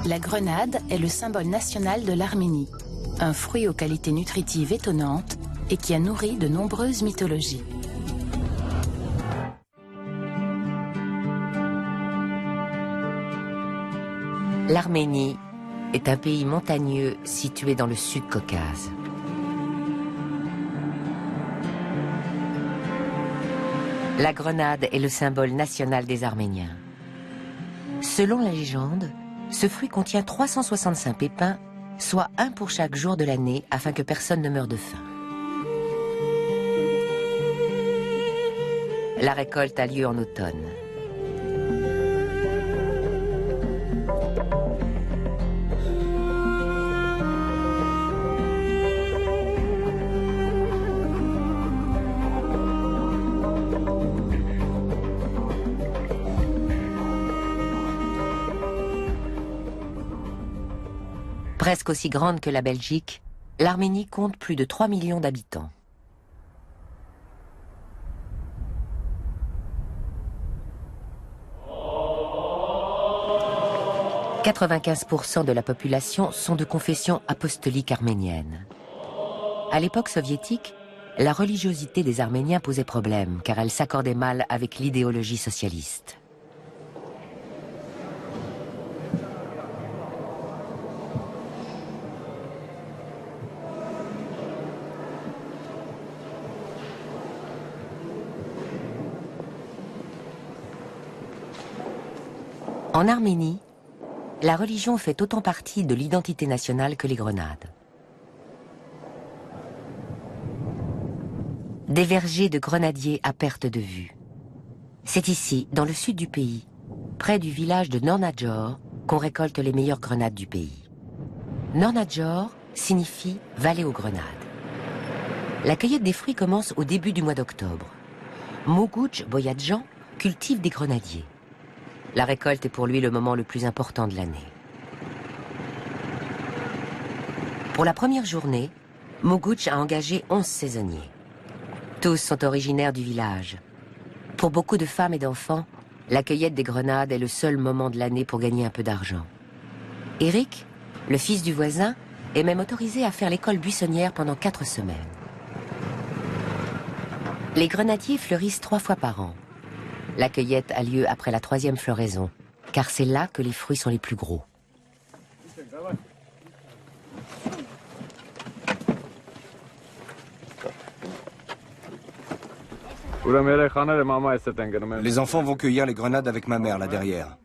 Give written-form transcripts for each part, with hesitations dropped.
La grenade est le symbole national de l'Arménie, un fruit aux qualités nutritives étonnantes et qui a nourri de nombreuses mythologies. L'Arménie est un pays montagneux situé dans le Sud-Caucase. La grenade est le symbole national des Arméniens. Selon la légende, ce fruit contient 365 pépins, soit un pour chaque jour de l'année, afin que personne ne meure de faim. La récolte a lieu en automne. Presque aussi grande que la Belgique, l'Arménie compte plus de 3 millions d'habitants. « 95% de la population sont de confession apostolique arménienne. À l'époque soviétique, la religiosité des Arméniens posait problème car elle s'accordait mal avec l'idéologie socialiste. En Arménie, la religion fait autant partie de l'identité nationale que les grenades. Des vergers de grenadiers à perte de vue. C'est ici, dans le sud du pays, près du village de Nornadjor, qu'on récolte les meilleures grenades du pays. Nornadjor signifie vallée aux grenades. La cueillette des fruits commence au début du mois d'octobre. Moguch Boyadjan cultive des grenadiers. La récolte est pour lui le moment le plus important de l'année. Pour la première journée, Moguch a engagé 11 saisonniers. Tous sont originaires du village. Pour beaucoup de femmes et d'enfants, la cueillette des grenades est le seul moment de l'année pour gagner un peu d'argent. Eric, le fils du voisin, est même autorisé à faire l'école buissonnière pendant 4 semaines. Les grenadiers fleurissent 3 fois par an. La cueillette a lieu après la 3e floraison, car c'est là que les fruits sont les plus gros. Les enfants vont cueillir les grenades avec ma mère là derrière.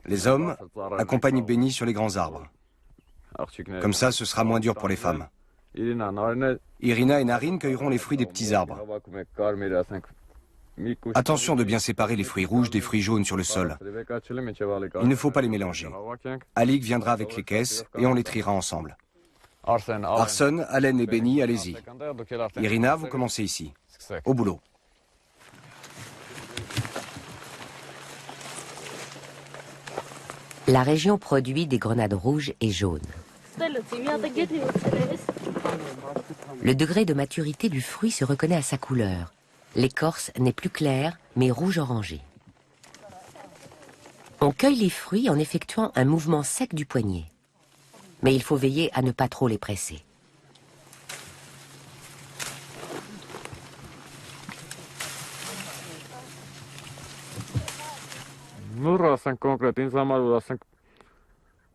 Les hommes accompagnent Benny sur les grands arbres. Comme ça, ce sera moins dur pour les femmes. Irina et Narine cueilleront les fruits des petits arbres. Attention de bien séparer les fruits rouges des fruits jaunes sur le sol. Il ne faut pas les mélanger. Alik viendra avec les caisses et on les triera ensemble. Arson, Allen et Benny, allez-y. Irina, vous commencez ici. Au boulot. La région produit des grenades rouges et jaunes. Le degré de maturité du fruit se reconnaît à sa couleur. L'écorce n'est plus claire, mais rouge-orangé. On cueille les fruits en effectuant un mouvement sec du poignet. Mais il faut veiller à ne pas trop les presser.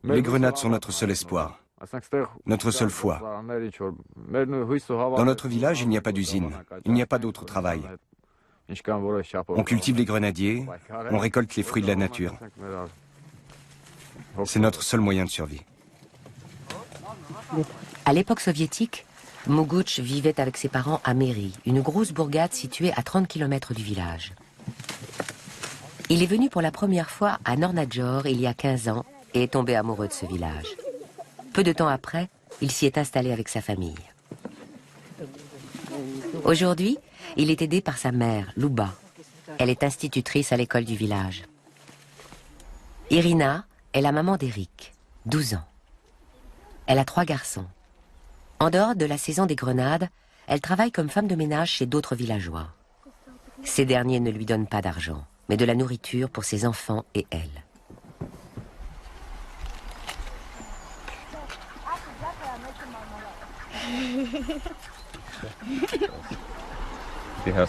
Les grenades sont notre seul espoir, notre seule foi. Dans notre village, il n'y a pas d'usine, il n'y a pas d'autre travail. On cultive les grenadiers, on récolte les fruits de la nature. C'est notre seul moyen de survie. À l'époque soviétique, Moguch vivait avec ses parents à Meri, une grosse bourgade située à 30 km du village. Il est venu pour la première fois à Nornadjor il y a 15 ans et est tombé amoureux de ce village. Peu de temps après, il s'y est installé avec sa famille. Aujourd'hui, il est aidé par sa mère, Louba. Elle est institutrice à l'école du village. Irina est la maman d'Eric, 12 ans. Elle a 3 garçons. En dehors de la saison des grenades, elle travaille comme femme de ménage chez d'autres villageois. Ces derniers ne lui donnent pas d'argent, mais de la nourriture pour ses enfants et elle.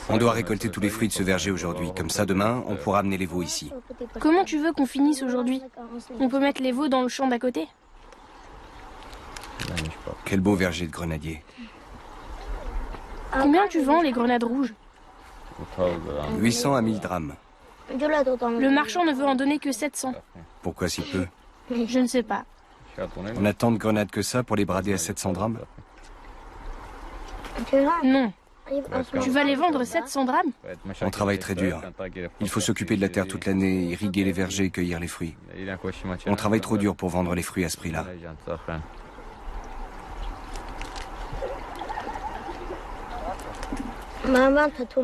On doit récolter tous les fruits de ce verger aujourd'hui. Comme ça, demain, on pourra amener les veaux ici. Comment tu veux qu'on finisse aujourd'hui? On peut mettre les veaux dans le champ d'à côté? Quel beau verger de grenadiers. Combien tu vends les grenades rouges? 800 à 1000 drachmes. Le marchand ne veut en donner que 700. Pourquoi si peu? Je ne sais pas. On a tant de grenades que ça pour les brader à 700 drachmes? Non. Tu vas les vendre 700 drachmes? On travaille très dur. Il faut s'occuper de la terre toute l'année, irriguer les vergers et cueillir les fruits. On travaille trop dur pour vendre les fruits à ce prix-là.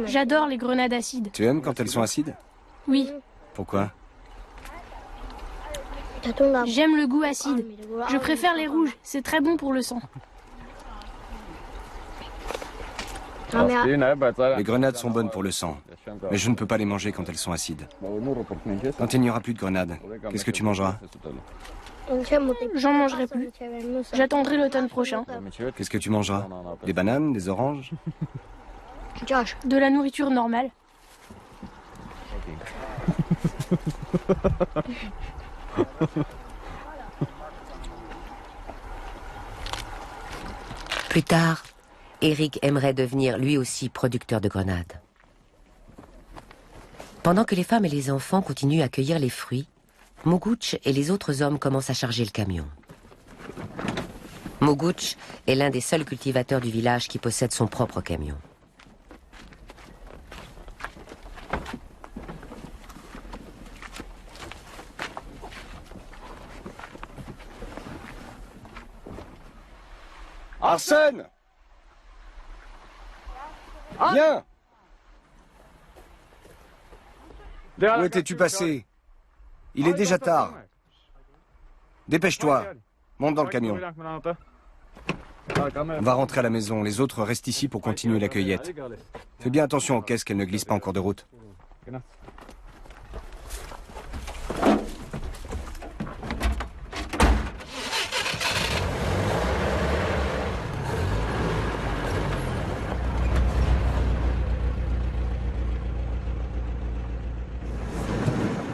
J'adore les grenades acides. Tu aimes quand elles sont acides? Oui, Pourquoi? j'aime le goût acide. Je préfère les rouges, c'est très bon pour le sang. Les grenades sont bonnes pour le sang, mais je ne peux pas les manger quand elles sont acides. Quand il n'y aura plus de grenades, qu'est-ce que tu mangeras? J'en mangerai plus. J'attendrai l'automne prochain. Qu'est-ce que tu mangeras? Des bananes, des oranges? De la nourriture normale. Plus tard, Eric aimerait devenir lui aussi producteur de grenades. Pendant que les femmes et les enfants continuent à cueillir les fruits, Moguch et les autres hommes commencent à charger le camion. Moguch est l'un des seuls cultivateurs du village qui possède son propre camion. Arsène! Viens! Où étais-tu passé? Il est déjà tard. Dépêche-toi. Monte dans le camion. On va rentrer à la maison. Les autres restent ici pour continuer la cueillette. Fais bien attention aux caisses qu'elles ne glissent pas en cours de route.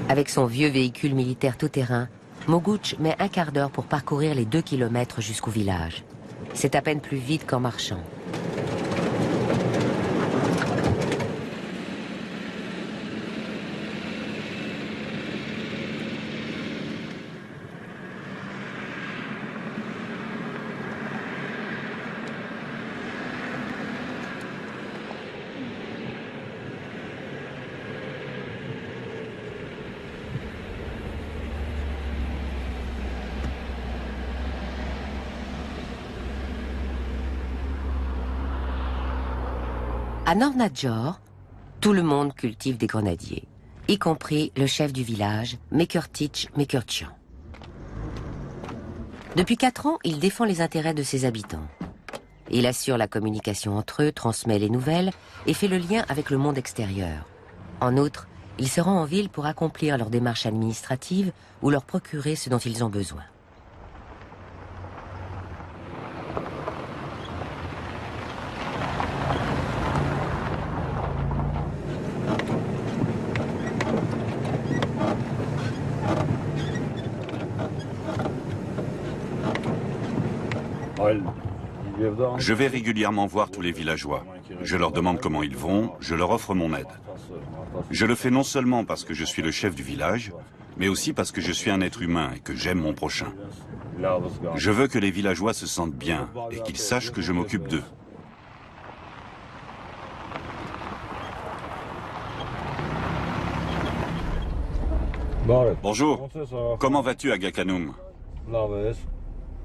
Avec son vieux véhicule militaire tout-terrain, Moguch met un quart d'heure pour parcourir les 2 kilomètres jusqu'au village. C'est à peine plus vite qu'en marchant. À Nornadjor, tout le monde cultive des grenadiers, y compris le chef du village, Mekurtich Mekurtian. Depuis 4 ans, il défend les intérêts de ses habitants. Il assure la communication entre eux, transmet les nouvelles et fait le lien avec le monde extérieur. En outre, il se rend en ville pour accomplir leurs démarches administratives ou leur procurer ce dont ils ont besoin. Je vais régulièrement voir tous les villageois. Je leur demande comment ils vont, je leur offre mon aide. Je le fais non seulement parce que je suis le chef du village, mais aussi parce que je suis un être humain et que j'aime mon prochain. Je veux que les villageois se sentent bien et qu'ils sachent que je m'occupe d'eux. Bonjour, comment vas-tu à Gakanoum?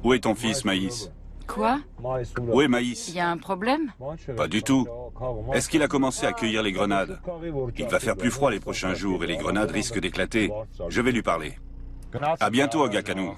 Où est ton fils Maïs? Quoi? Où est Maïs? Il y a un problème? Pas du tout. Est-ce qu'il a commencé à cueillir les grenades? Il va faire plus froid les prochains jours et les grenades risquent d'éclater. Je vais lui parler. À bientôt à Gakanoum.